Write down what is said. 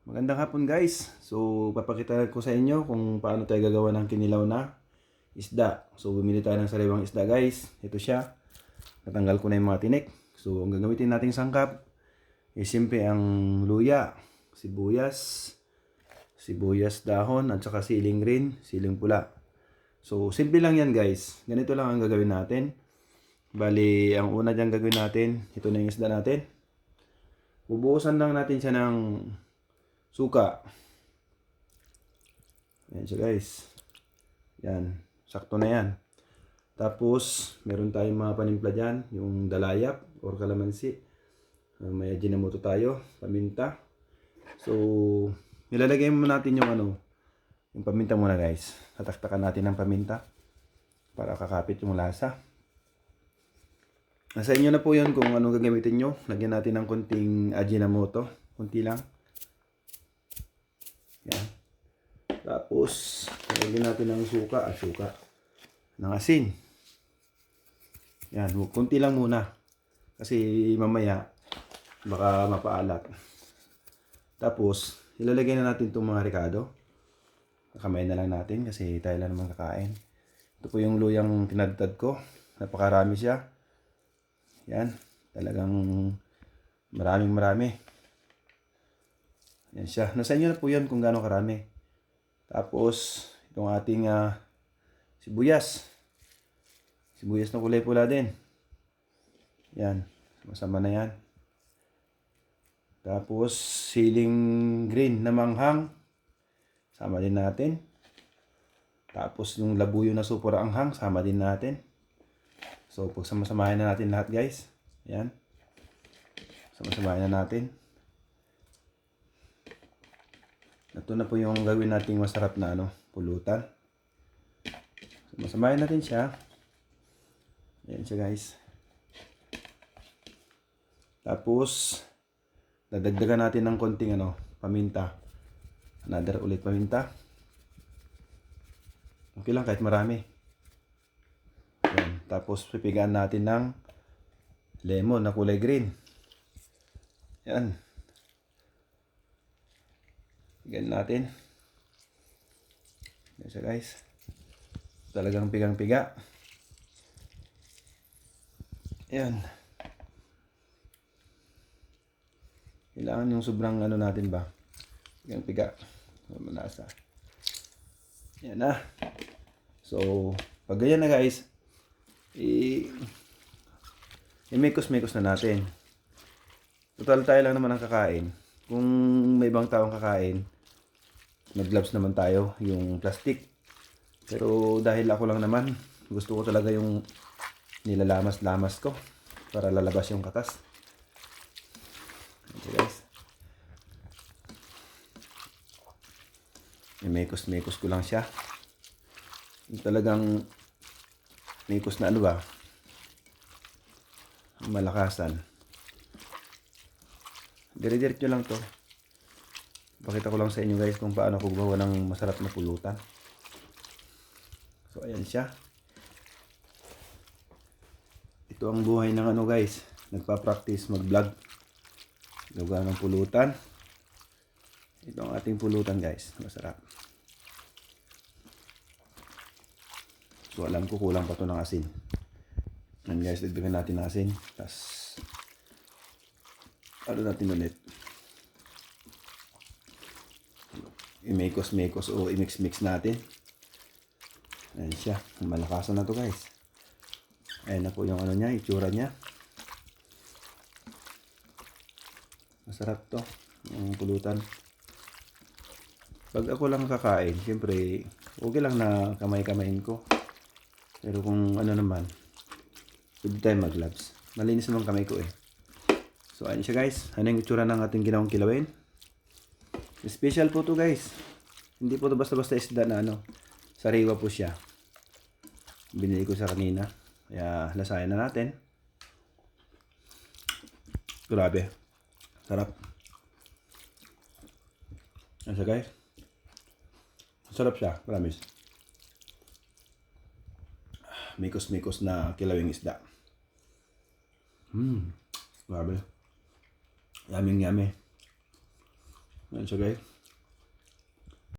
Magandang hapon guys. So papakita ko sa inyo kung paano tayo gagawa ng kinilaw na isda. So bumili tayo ng sariwang isda guys. Ito siya. Natanggal ko na yung mga tinik. So ang gagamitin nating sangkap is simple ang luya, sibuyas dahon at saka siling green, siling pula. So simple lang yan guys. Ganito lang ang gagawin natin. Bali ang una dyan gagawin natin, ito na yung isda natin. Bubuhusan lang natin siya ng suka. Ayan siya guys. Yan. Sakto na yan. Tapos, meron tayong mga panimpla dyan. Yung dalayap or kalamansi. May ajinomoto tayo. Paminta. So, nilalagay mo natin yung paminta muna guys. Tataktakan natin ng paminta. Para kakapit yung lasa. Nasa inyo na po yun kung anong gagamitin nyo. Lagyan natin ng konting ajinomoto. Kunti lang. Yan. Tapos, lagyan natin ng suka, ng asin. Yan, kunti lang muna. Kasi mamaya, baka mapaalat. Tapos, ilalagay na natin itong mga ricado. Kamay na lang natin kasi tayo lang naman kakain. Ito po yung luyang tinadtad ko. Napakarami siya. Yan, talagang marami. Yan siya. Nasa inyo na po yan kung gaano karami. Tapos, itong ating sibuyas. Sibuyas na kulay pula din. Yan. Masama na yan. Tapos, siling green na manghang. Sama din natin. Tapos, yung labuyo na supura anghang. Sama din natin. So, pagsama-samahin na natin lahat guys. Yan. Sama-samahin na natin. Ito na po yung gawin nating masarap na pulutan. So, masamahin natin siya. Ayan siya guys. Tapos, dadagdagan natin ng konting paminta. Another ulit paminta. Okay lang kahit marami. Ayan. Tapos, pipigaan natin ng lemon na kulay green. Ayan. Pigan natin. Yan siya guys. Talagang pigang-piga. Yan. Kailangan yung sobrang natin ba. Pigang-piga. Manasa. Yan na. So, pag ganyan na guys, i-mekos-mekos na natin. Total tayo lang naman ang kakain. Kung may ibang taong kakain, mag-gloves naman tayo, yung plastic. Pero dahil ako lang naman, gusto ko talaga yung nilalamas-lamas ko para lalabas yung katas. Okay guys. Mekos-mekos ko lang siya. Yung talagang mekos na malakasan. Dire-diretso lang to. Pakita ko lang sa inyo guys kung paano ko gumawa ng masarap na pulutan. So ayan siya. Ito ang buhay ng guys. Nagpa-practice mag-vlog. Gawa ng pulutan. Ito ang ating pulutan guys. Masarap. So alam ko kulang pa to ng asin. Yan guys, dagdagan natin ng asin. Tapos natin ulit. I-mekos-mekos o i-mix-mix natin. Ayan siya. Malakasan na to guys. Ayan na po yung niya, itsura niya. Masarap to. Yung pulutan. Pag ako lang kakain, siyempre, okay lang na kamay-kamain ko. Pero kung naman, pwede tayo mag-gloves. Malinis naman kamay ko eh. So, ayun siya guys. Ano yung itsura ng ating ginawang kilawin? Special po to guys. Hindi po to basta-basta isda na sariwa po siya. Binili ko sa kanina. Kaya, lasayan na natin. Grabe. Sarap. Ayun siya guys. Sarap siya. Promise. Mikos-mikos na kilawing isda. Grabe. Yummy. Yan siya guys.